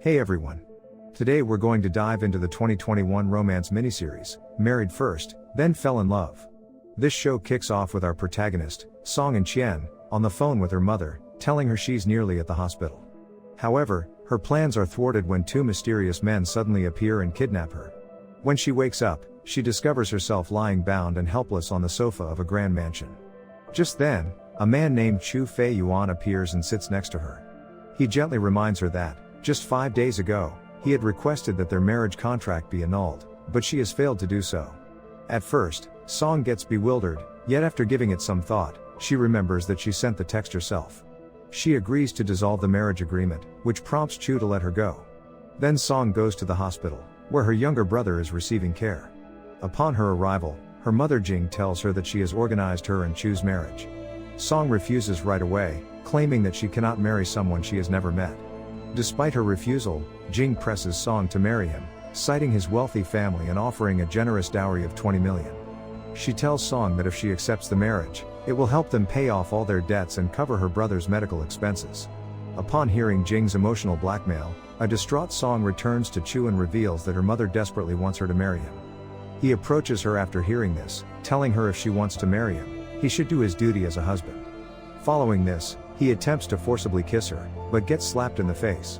Hey everyone. Today we're going to dive into the 2021 romance miniseries, Married First, Then Fell in Love. This show kicks off with our protagonist, An-Qian, on the phone with her mother, telling her she's nearly at the hospital. However, her plans are thwarted when two mysterious men suddenly appear and kidnap her. When she wakes up, she discovers herself lying bound and helpless on the sofa of a grand mansion. Just then, a man named Chu Fei-Yuan appears and sits next to her. He gently reminds her that, just 5 days ago, he had requested that their marriage contract be annulled, but she has failed to do so. At first, Song gets bewildered, yet after giving it some thought, she remembers that she sent the text herself. She agrees to dissolve the marriage agreement, which prompts Chu to let her go. Then Song goes to the hospital, where her younger brother is receiving care. Upon her arrival, her mother Jing tells her that she has organized her and Chu's marriage. Song refuses right away, claiming that she cannot marry someone she has never met. Despite her refusal, Jing presses Song to marry him, citing his wealthy family and offering a generous dowry of 20 million. She tells Song that if she accepts the marriage, it will help them pay off all their debts and cover her brother's medical expenses. Upon hearing Jing's emotional blackmail, a distraught Song returns to Chu and reveals that her mother desperately wants her to marry him. He approaches her after hearing this, telling her if she wants to marry him, he should do his duty as a husband. Following this, he attempts to forcibly kiss her, but gets slapped in the face.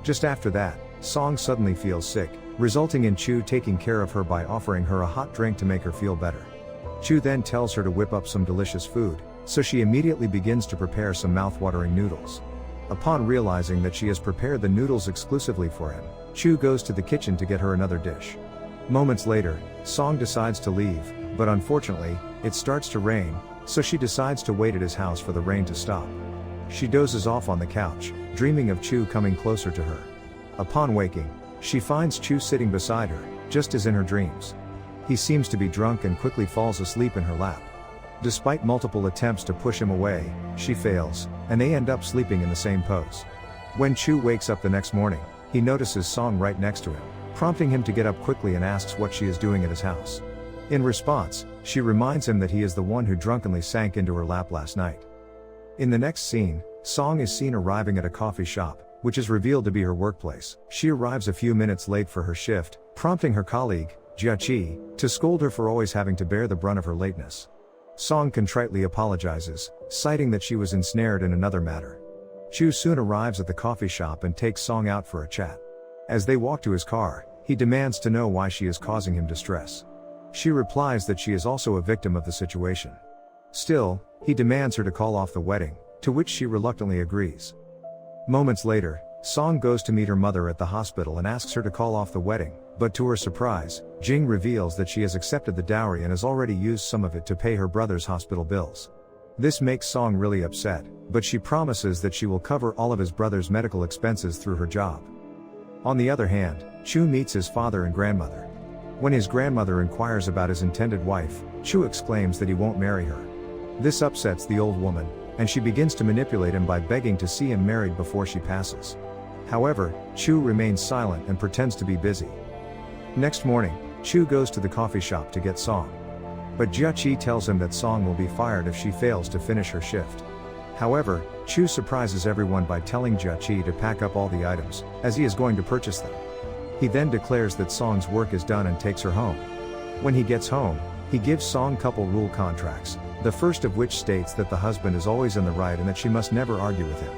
Just after that, Song suddenly feels sick, resulting in Chu taking care of her by offering her a hot drink to make her feel better. Chu then tells her to whip up some delicious food, so she immediately begins to prepare some mouth-watering noodles. Upon realizing that she has prepared the noodles exclusively for him, Chu goes to the kitchen to get her another dish. Moments later, Song decides to leave, but unfortunately, it starts to rain, so she decides to wait at his house for the rain to stop. She dozes off on the couch, dreaming of Chu coming closer to her. Upon waking, she finds Chu sitting beside her, just as in her dreams. He seems to be drunk and quickly falls asleep in her lap. Despite multiple attempts to push him away, she fails, and they end up sleeping in the same pose. When Chu wakes up the next morning, he notices Song right next to him, prompting him to get up quickly and asks what she is doing at his house. In response, she reminds him that he is the one who drunkenly sank into her lap last night. In the next scene, Song is seen arriving at a coffee shop, which is revealed to be her workplace. She arrives a few minutes late for her shift, prompting her colleague, Jia, to scold her for always having to bear the brunt of her lateness. Song contritely apologizes, citing that she was ensnared in another matter. Chu soon arrives at the coffee shop and takes Song out for a chat. As they walk to his car, he demands to know why she is causing him distress. She replies that she is also a victim of the situation. Still, he demands her to call off the wedding, to which she reluctantly agrees. Moments later, Song goes to meet her mother at the hospital and asks her to call off the wedding, but to her surprise, Jing reveals that she has accepted the dowry and has already used some of it to pay her brother's hospital bills. This makes Song really upset, but she promises that she will cover all of his brother's medical expenses through her job. On the other hand, Chu meets his father and grandmother. When his grandmother inquires about his intended wife, Chu exclaims that he won't marry her. This upsets the old woman, and she begins to manipulate him by begging to see him married before she passes. However, Chu remains silent and pretends to be busy. Next morning, Chu goes to the coffee shop to get Song. But Jia tells him that Song will be fired if she fails to finish her shift. However, Chu surprises everyone by telling Jia to pack up all the items, as he is going to purchase them. He then declares that Song's work is done and takes her home. When he gets home, he gives Song couple rule contracts, the first of which states that the husband is always in the right and that she must never argue with him.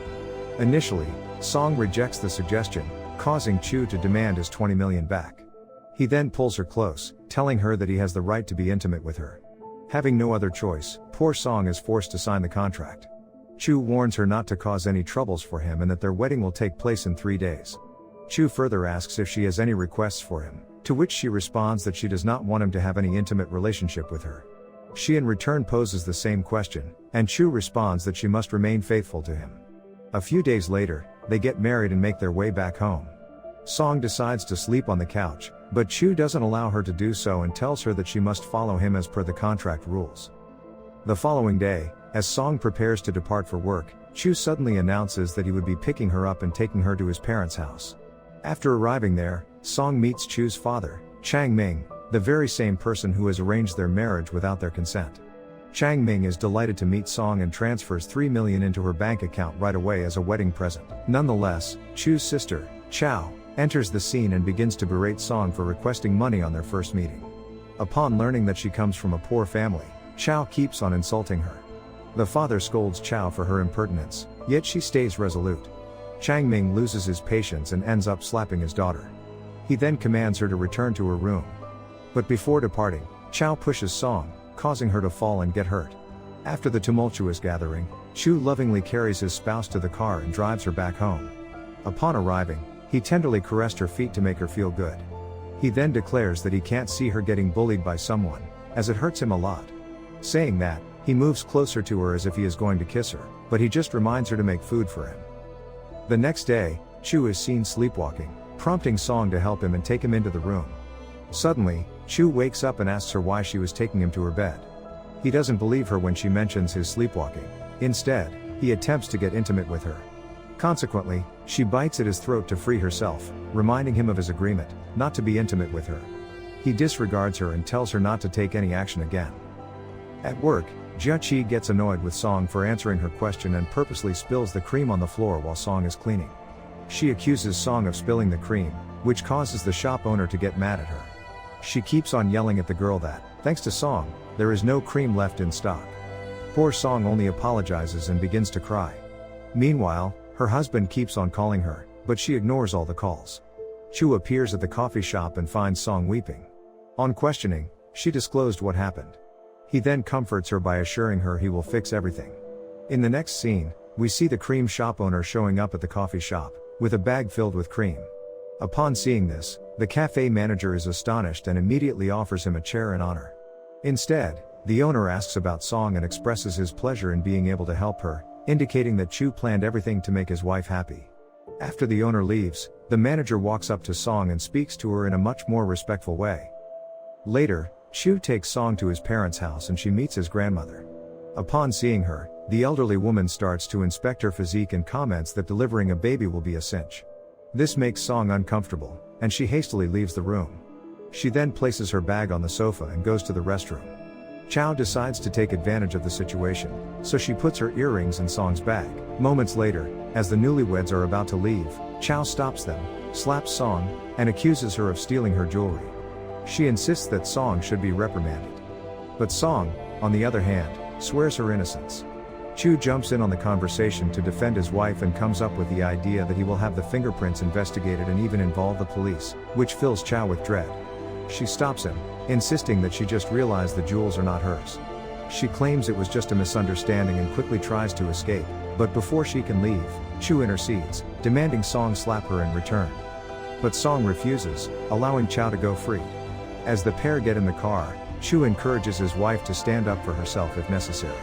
Initially, Song rejects the suggestion, causing Chu to demand his 20 million back. He then pulls her close, telling her that he has the right to be intimate with her. Having no other choice, poor Song is forced to sign the contract. Chu warns her not to cause any troubles for him and that their wedding will take place in 3 days. Chu further asks if she has any requests for him, to which she responds that she does not want him to have any intimate relationship with her. She in return poses the same question, and Chu responds that she must remain faithful to him. A few days later, they get married and make their way back home. Song decides to sleep on the couch, but Chu doesn't allow her to do so and tells her that she must follow him as per the contract rules. The following day, as Song prepares to depart for work, Chu suddenly announces that he would be picking her up and taking her to his parents' house. After arriving there, Song meets Chu's father, Chang Ming, the very same person who has arranged their marriage without their consent. Chang Ming is delighted to meet Song and transfers 3 million into her bank account right away as a wedding present. Nonetheless, Chu's sister, Chao, enters the scene and begins to berate Song for requesting money on their first meeting. Upon learning that she comes from a poor family, Chao keeps on insulting her. The father scolds Chao for her impertinence, yet she stays resolute. Chang Ming loses his patience and ends up slapping his daughter. He then commands her to return to her room. But before departing, Chao pushes Song, causing her to fall and get hurt. After the tumultuous gathering, Chu lovingly carries his spouse to the car and drives her back home. Upon arriving, he tenderly caressed her feet to make her feel good. He then declares that he can't see her getting bullied by someone, as it hurts him a lot. Saying that, he moves closer to her as if he is going to kiss her, but he just reminds her to make food for him. The next day, Chu is seen sleepwalking, prompting Song to help him and take him into the room. Suddenly, Chu wakes up and asks her why she was taking him to her bed. He doesn't believe her when she mentions his sleepwalking. Instead, he attempts to get intimate with her. Consequently, she bites at his throat to free herself, reminding him of his agreement, not to be intimate with her. He disregards her and tells her not to take any action again. At work, Jia Qi gets annoyed with Song for answering her question and purposely spills the cream on the floor while Song is cleaning. She accuses Song of spilling the cream, which causes the shop owner to get mad at her. She keeps on yelling at the girl that, thanks to Song, there is no cream left in stock. Poor Song only apologizes and begins to cry. Meanwhile, her husband keeps on calling her, but she ignores all the calls. Chu appears at the coffee shop and finds Song weeping. On questioning, she disclosed what happened. He then comforts her by assuring her he will fix everything. In the next scene, we see the cream shop owner showing up at the coffee shop, with a bag filled with cream. Upon seeing this, the cafe manager is astonished and immediately offers him a chair in honor. Instead, the owner asks about Song and expresses his pleasure in being able to help her, indicating that Chu planned everything to make his wife happy. After the owner leaves, the manager walks up to Song and speaks to her in a much more respectful way. Later, Chu takes Song to his parents' house and she meets his grandmother. Upon seeing her, the elderly woman starts to inspect her physique and comments that delivering a baby will be a cinch. This makes Song uncomfortable, and she hastily leaves the room. She then places her bag on the sofa and goes to the restroom. Chao decides to take advantage of the situation, so she puts her earrings in Song's bag. Moments later, as the newlyweds are about to leave, Chao stops them, slaps Song, and accuses her of stealing her jewelry. She insists that Song should be reprimanded. But Song, on the other hand, swears her innocence. Chu jumps in on the conversation to defend his wife and comes up with the idea that he will have the fingerprints investigated and even involve the police, which fills Chao with dread. She stops him, insisting that she just realized the jewels are not hers. She claims it was just a misunderstanding and quickly tries to escape, but before she can leave, Chu intercedes, demanding Song slap her in return. But Song refuses, allowing Chao to go free. As the pair get in the car, Chu encourages his wife to stand up for herself if necessary.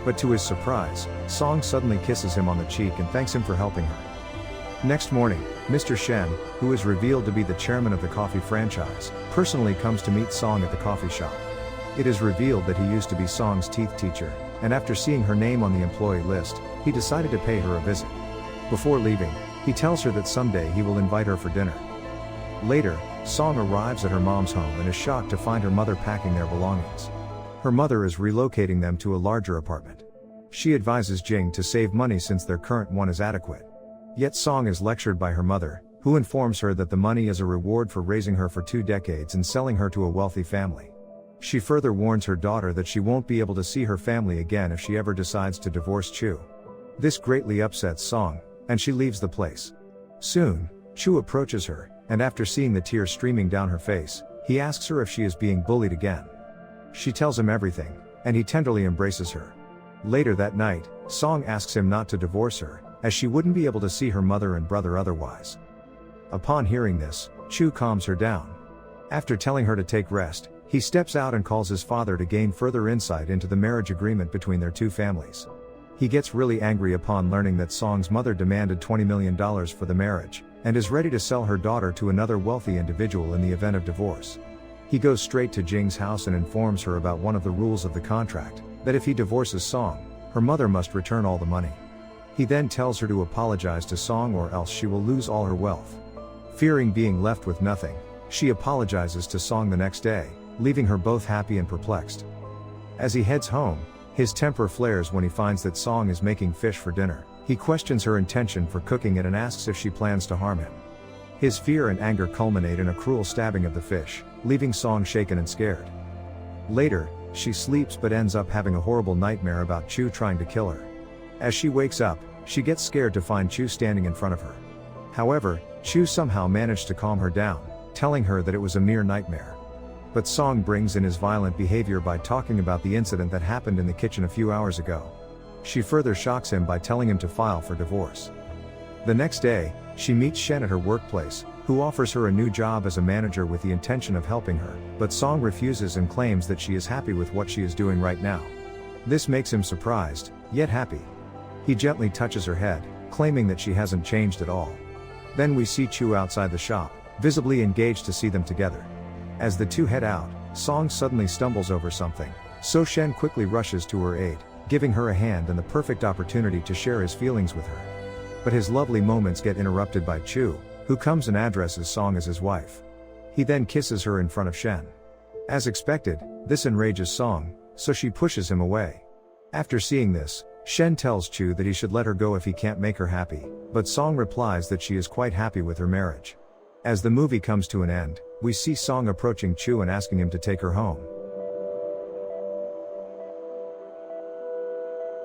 But to his surprise, Song suddenly kisses him on the cheek and thanks him for helping her. Next morning, Mr. Shen, who is revealed to be the chairman of the coffee franchise, personally comes to meet Song at the coffee shop. It is revealed that he used to be Song's teeth teacher, and after seeing her name on the employee list, he decided to pay her a visit. Before leaving, he tells her that someday he will invite her for dinner. Later, Song arrives at her mom's home and is shocked to find her mother packing their belongings. Her mother is relocating them to a larger apartment. She advises Jing to save money since their current one is adequate. Yet Song is lectured by her mother, who informs her that the money is a reward for raising her for 2 decades and selling her to a wealthy family. She further warns her daughter that she won't be able to see her family again if she ever decides to divorce Chu. This greatly upsets Song, and she leaves the place. Soon, Chu approaches her, and after seeing the tears streaming down her face, he asks her if she is being bullied again. She tells him everything, and he tenderly embraces her. Later that night, Song asks him not to divorce her, as she wouldn't be able to see her mother and brother otherwise. Upon hearing this, Chu calms her down. After telling her to take rest, he steps out and calls his father to gain further insight into the marriage agreement between their two families. He gets really angry upon learning that Song's mother demanded $20 million for the marriage, and is ready to sell her daughter to another wealthy individual in the event of divorce. He goes straight to Jing's house and informs her about one of the rules of the contract, that if he divorces Song, her mother must return all the money. He then tells her to apologize to Song or else she will lose all her wealth. Fearing being left with nothing, she apologizes to Song the next day, leaving her both happy and perplexed. As he heads home, his temper flares when he finds that Song is making fish for dinner. He questions her intention for cooking it and asks if she plans to harm him. His fear and anger culminate in a cruel stabbing of the fish, leaving Song shaken and scared. Later, she sleeps but ends up having a horrible nightmare about Chu trying to kill her. As she wakes up, she gets scared to find Chu standing in front of her. However, Chu somehow managed to calm her down, telling her that it was a mere nightmare. But Song brings in his violent behavior by talking about the incident that happened in the kitchen a few hours ago. She further shocks him by telling him to file for divorce. The next day, she meets Shen at her workplace, who offers her a new job as a manager with the intention of helping her, but Song refuses and claims that she is happy with what she is doing right now. This makes him surprised, yet happy. He gently touches her head, claiming that she hasn't changed at all. Then we see Chu outside the shop, visibly engaged to see them together. As the two head out, Song suddenly stumbles over something, so Shen quickly rushes to her aid, giving her a hand and the perfect opportunity to share his feelings with her. But his lovely moments get interrupted by Chu, who comes and addresses Song as his wife. He then kisses her in front of Shen. As expected, this enrages Song, so she pushes him away. After seeing this, Shen tells Chu that he should let her go if he can't make her happy, but Song replies that she is quite happy with her marriage. As the movie comes to an end, we see Song approaching Chu and asking him to take her home.